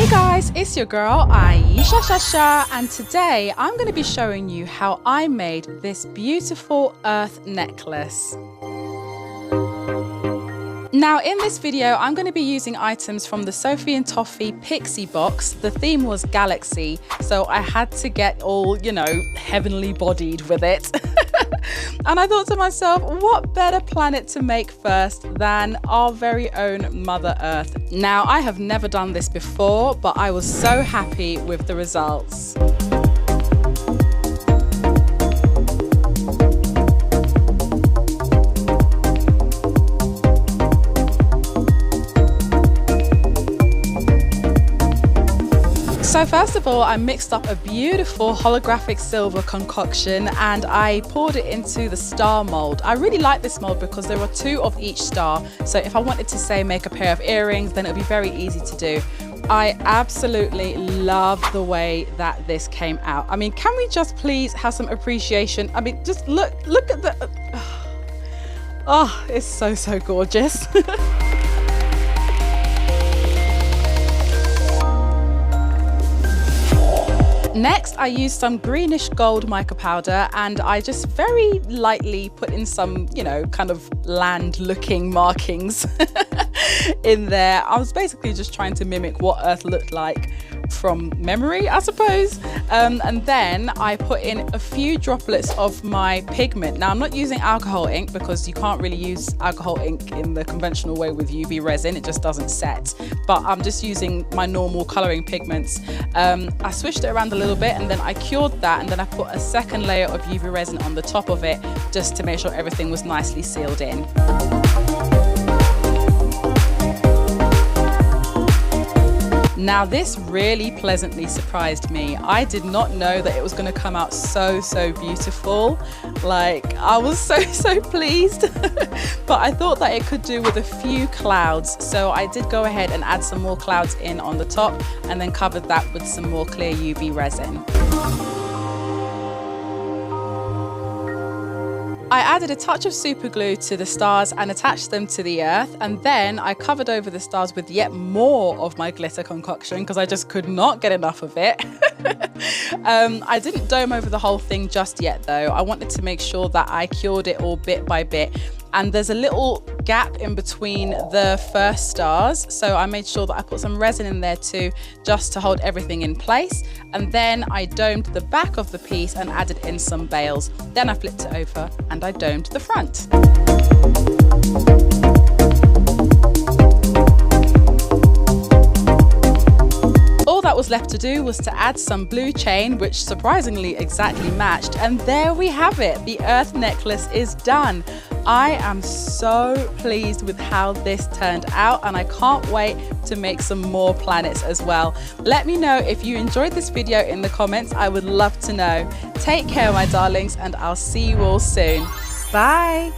Guys, it's your girl Ayesha, and today I'm going to be showing you how I made this beautiful earth necklace. Now in this video I'm going to be using items from the Sophie and Toffee Pixie Box. The theme was galaxy, so I had to get all, you know, heavenly bodied with it. And I thought to myself, what better planet to make first than our very own Mother Earth? Now, I have never done this before, but I was so happy with the results. So first of all, I mixed up a beautiful holographic silver concoction and I poured it into the star mold. I really like this mold because there are two of each star. So if I wanted to say make a pair of earrings, then it would be very easy to do. I absolutely love the way that this came out. I mean, can we just please have some appreciation? I mean, just look at the, oh, it's so gorgeous. Next, I used some greenish gold mica powder and I just very lightly put in some, you know, kind of land looking markings in there. I was basically just trying to mimic what Earth looked like from memory, I suppose. And then I put in a few droplets of my pigment. Now I'm not using alcohol ink because you can't really use alcohol ink in the conventional way with UV resin, it just doesn't set. But I'm just using my normal colouring pigments. I switched it around a little bit and then I cured that, and then I put a second layer of UV resin on the top of it just to make sure everything was nicely sealed in. Now this really pleasantly surprised me. I did not know that it was going to come out so beautiful. Like, I was so pleased. But I thought that it could do with a few clouds, so I did go ahead and add some more clouds in on the top and then covered that with some more clear UV resin. I added a touch of super glue to the stars and attached them to the earth, and then I covered over the stars with yet more of my glitter concoction because I just could not get enough of it. I didn't dome over the whole thing just yet though. I wanted to make sure that I cured it all bit by bit, and there's a little gap in between the first stars, so I made sure that I put some resin in there too, just to hold everything in place. And then I domed the back of the piece and added in some bails. Then I flipped it over and I domed the front. All that was left to do was to add some blue chain, which surprisingly exactly matched, and there we have it. The earth necklace is done. I am so pleased with how this turned out, and I can't wait to make some more planets as well. Let me know if you enjoyed this video in the comments. I would love to know. Take care, my darlings, and I'll see you all soon. Bye.